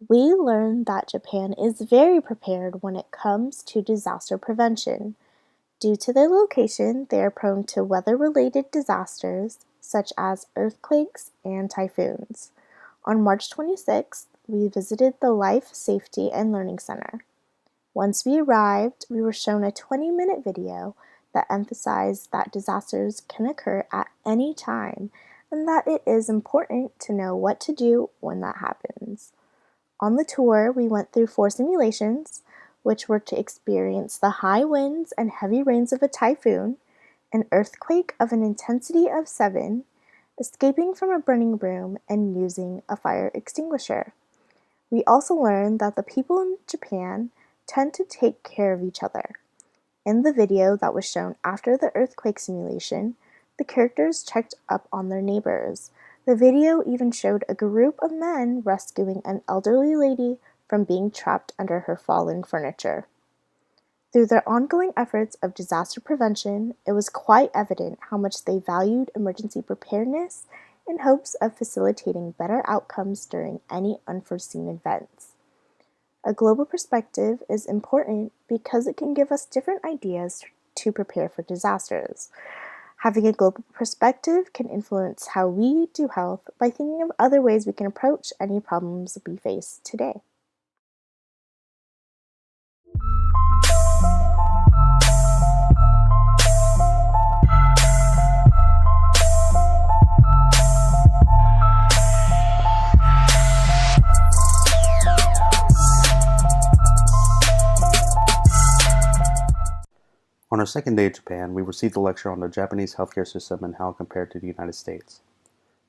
We learned that Japan is very prepared when it comes to disaster prevention. Due to their location, they are prone to weather-related disasters such as earthquakes and typhoons. On March 26th, we visited the Life Safety and Learning Center. Once we arrived, we were shown a 20-minute video that emphasized that disasters can occur at any time and that it is important to know what to do when that happens. On the tour, we went through 4 simulations, which were to experience the high winds and heavy rains of a typhoon, an earthquake of an intensity of 7, escaping from a burning room, and using a fire extinguisher. We also learned that the people in Japan tend to take care of each other. In the video that was shown after the earthquake simulation, the characters checked up on their neighbors. The video even showed a group of men rescuing an elderly lady from being trapped under her fallen furniture. Through their ongoing efforts of disaster prevention, it was quite evident how much they valued emergency preparedness in hopes of facilitating better outcomes during any unforeseen events. A global perspective is important because it can give us different ideas to prepare for disasters. Having a global perspective can influence how we do health by thinking of other ways we can approach any problems we face today. On our second day in Japan, we received a lecture on the Japanese healthcare system and how it compared to the United States.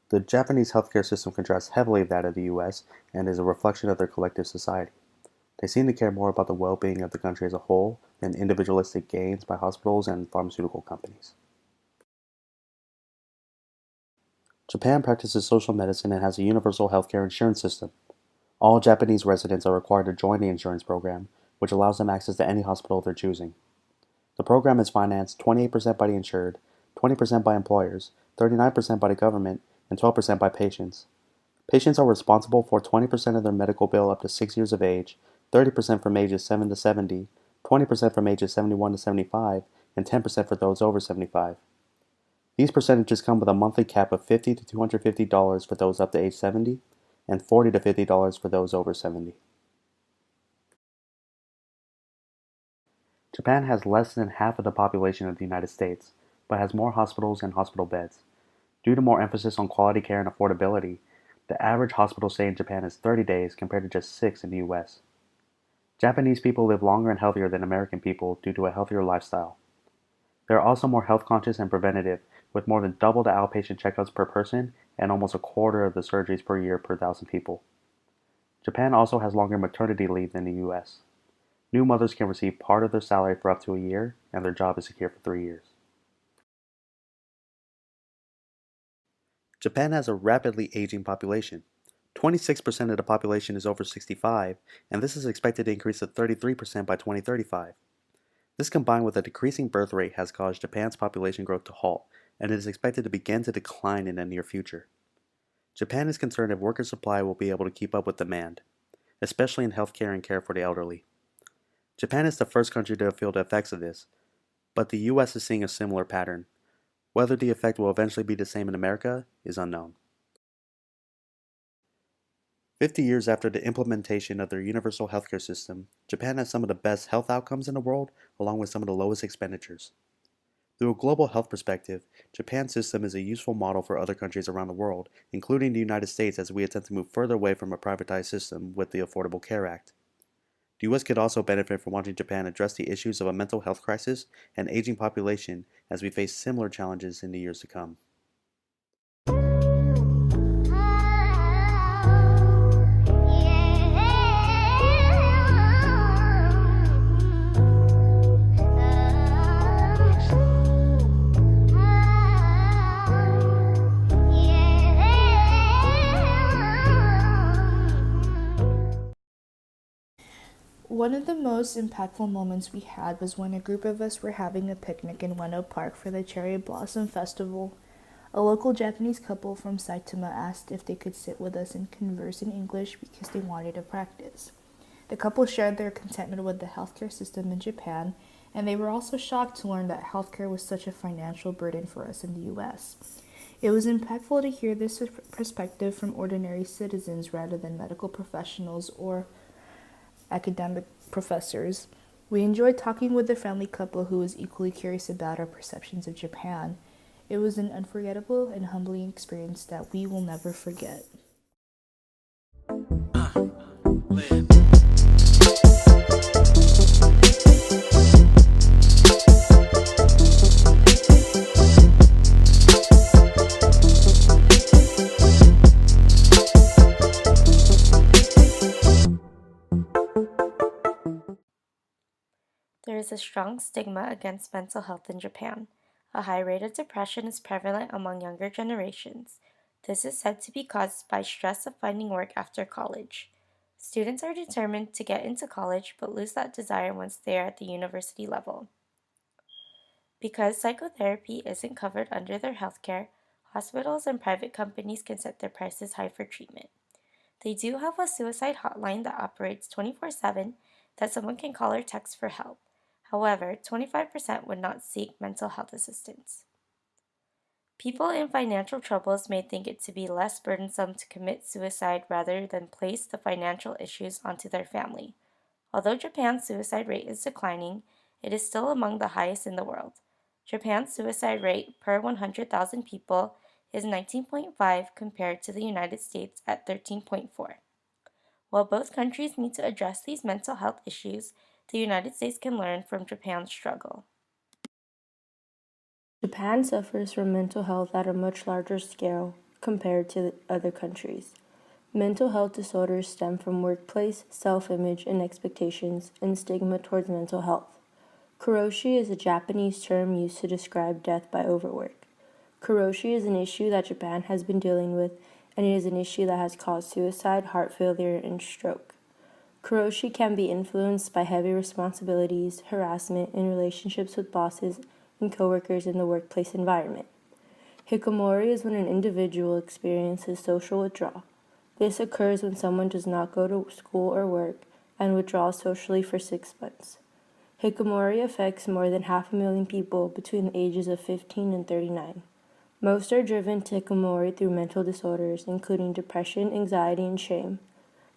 The Japanese healthcare system contrasts heavily with that of the US and is a reflection of their collective society. They seem to care more about the well-being of the country as a whole than individualistic gains by hospitals and pharmaceutical companies. Japan practices social medicine and has a universal healthcare insurance system. All Japanese residents are required to join the insurance program, which allows them access to any hospital of their choosing. The program is financed 28% by the insured, 20% by employers, 39% by the government, and 12% by patients. Patients are responsible for 20% of their medical bill up to 6 years of age, 30% from ages 7 to 70, 20% from ages 71 to 75, and 10% for those over 75. These percentages come with a monthly cap of $50 to $250 for those up to age 70, and $40 to $50 for those over 70. Japan has less than half of the population of the United States, but has more hospitals and hospital beds. Due to more emphasis on quality care and affordability, the average hospital stay in Japan is 30 days compared to just 6 in the US. Japanese people live longer and healthier than American people due to a healthier lifestyle. They are also more health conscious and preventative, with more than double the outpatient checkups per person and almost a quarter of the surgeries per year per 1,000 people. Japan also has longer maternity leave than the US. New mothers can receive part of their salary for up to a year, and their job is secure for 3 years. Japan has a rapidly aging population. 26% of the population is over 65, and this is expected to increase to 33% by 2035. This combined with a decreasing birth rate has caused Japan's population growth to halt, and it is expected to begin to decline in the near future. Japan is concerned if worker supply will be able to keep up with demand, especially in healthcare and care for the elderly. Japan is the first country to feel the effects of this, but the US is seeing a similar pattern. Whether the effect will eventually be the same in America is unknown. 50 years after the implementation of their universal healthcare system, Japan has some of the best health outcomes in the world, along with some of the lowest expenditures. Through a global health perspective, Japan's system is a useful model for other countries around the world, including the United States as we attempt to move further away from a privatized system with the Affordable Care Act. The US could also benefit from watching Japan address the issues of a mental health crisis and aging population as we face similar challenges in the years to come. One of the most impactful moments we had was when a group of us were having a picnic in Ueno Park for the Cherry Blossom Festival. A local Japanese couple from Saitama asked if they could sit with us and converse in English because they wanted to practice. The couple shared their contentment with the healthcare system in Japan, and they were also shocked to learn that healthcare was such a financial burden for us in the US. It was impactful to hear this perspective from ordinary citizens rather than medical professionals or academic professors. We enjoyed talking with the friendly couple who was equally curious about our perceptions of Japan. It was an unforgettable and humbling experience that we will never forget. There is a strong stigma against mental health in Japan. A high rate of depression is prevalent among younger generations. This is said to be caused by stress of finding work after college. Students are determined to get into college but lose that desire once they are at the university level. Because psychotherapy isn't covered under their healthcare, hospitals and private companies can set their prices high for treatment. They do have a suicide hotline that operates 24/7 that someone can call or text for help. However, 25% would not seek mental health assistance. People in financial troubles may think it to be less burdensome to commit suicide rather than place the financial issues onto their family. Although Japan's suicide rate is declining, it is still among the highest in the world. Japan's suicide rate per 100,000 people is 19.5 compared to the United States at 13.4. While both countries need to address these mental health issues, the United States can learn from Japan's struggle. Japan suffers from mental health at a much larger scale compared to other countries. Mental health disorders stem from workplace, self-image, and expectations, and stigma towards mental health. Karoshi is a Japanese term used to describe death by overwork. Karoshi is an issue that Japan has been dealing with, and it is an issue that has caused suicide, heart failure, and stroke. Karoshi can be influenced by heavy responsibilities, harassment, and relationships with bosses and coworkers in the workplace environment. Hikikomori is when an individual experiences social withdrawal. This occurs when someone does not go to school or work and withdraws socially for 6 months. Hikikomori affects more than 500,000 people between the ages of 15 and 39. Most are driven to hikikomori through mental disorders, including depression, anxiety, and shame.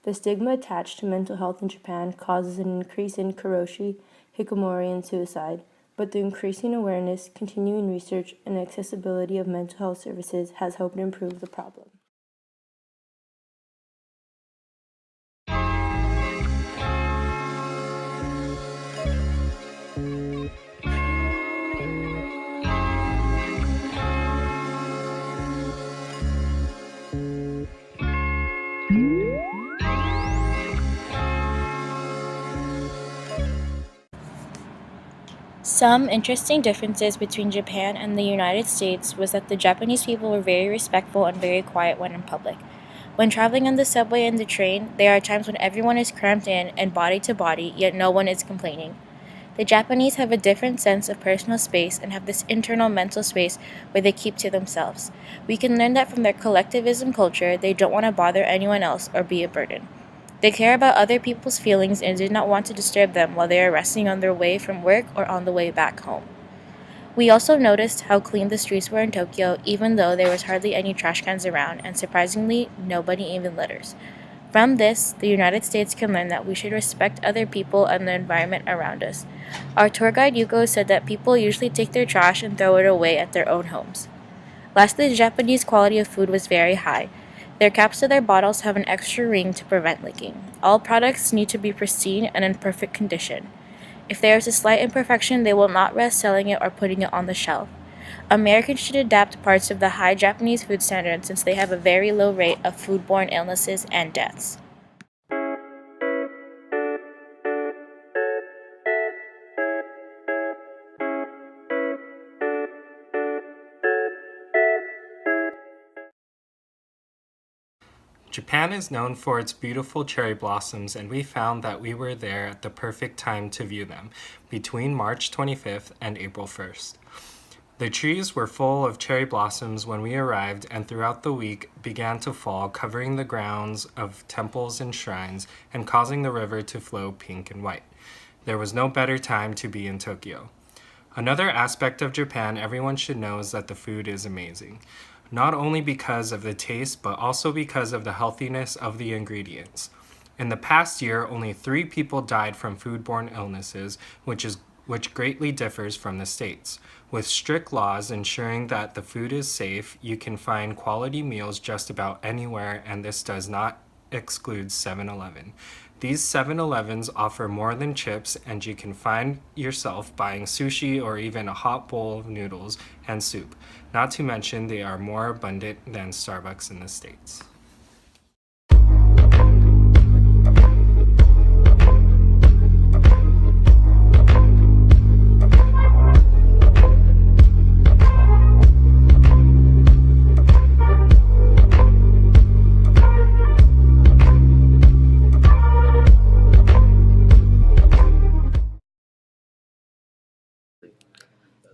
The stigma attached to mental health in Japan causes an increase in karoshi, hikikomori, and suicide, but the increasing awareness, continuing research, and accessibility of mental health services has helped improve the problem. Some interesting differences between Japan and the United States was that the Japanese people were very respectful and very quiet when in public. When traveling on the subway and the train, there are times when everyone is cramped in and body to body, yet no one is complaining. The Japanese have a different sense of personal space and have this internal mental space where they keep to themselves. We can learn that from their collectivism culture. They don't want to bother anyone else or be a burden. They care about other people's feelings and do not want to disturb them while they are resting on their way from work or on the way back home. We also noticed how clean the streets were in Tokyo, even though there was hardly any trash cans around, and surprisingly, nobody even litters. From this, the United States can learn that we should respect other people and the environment around us. Our tour guide Yuko said that people usually take their trash and throw it away at their own homes. Lastly, the Japanese quality of food was very high. Their caps to their bottles have an extra ring to prevent leaking. All products need to be pristine and in perfect condition. If there is a slight imperfection, they will not risk selling it or putting it on the shelf. Americans should adapt parts of the high Japanese food standard since they have a very low rate of foodborne illnesses and deaths. Japan is known for its beautiful cherry blossoms, and we found that we were there at the perfect time to view them, between March 25th and April 1st. The trees were full of cherry blossoms when we arrived, and throughout the week began to fall, covering the grounds of temples and shrines and causing the river to flow pink and white. There was no better time to be in Tokyo. Another aspect of Japan everyone should know is that the food is amazing. Not only because of the taste, but also because of the healthiness of the ingredients. In the past year, only 3 people died from foodborne illnesses, which greatly differs from the States. With strict laws ensuring that the food is safe, you can find quality meals just about anywhere, and this does not exclude 7-Eleven. These 7-Elevens offer more than chips, and you can find yourself buying sushi or even a hot bowl of noodles and soup. Not to mention, they are more abundant than Starbucks in the States.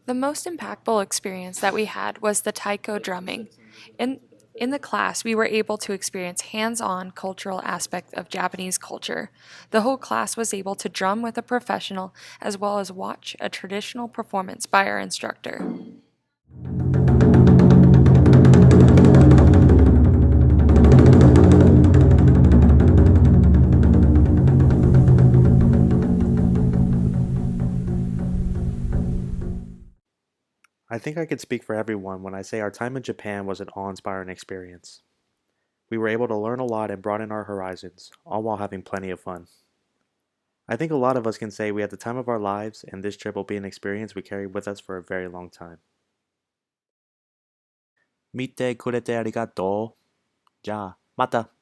The most impactful experience that we had was the taiko drumming. In in the class, we were able to experience hands-on cultural aspect of Japanese culture. The whole class was able to drum with a professional as well as watch a traditional performance by our instructor. I think I could speak for everyone when I say our time in Japan was an awe-inspiring experience. We were able to learn a lot and broaden our horizons, all while having plenty of fun. I think a lot of us can say we had the time of our lives, and this trip will be an experience we carry with us for a very long time. 見てくれてありがとう。じゃあ、また。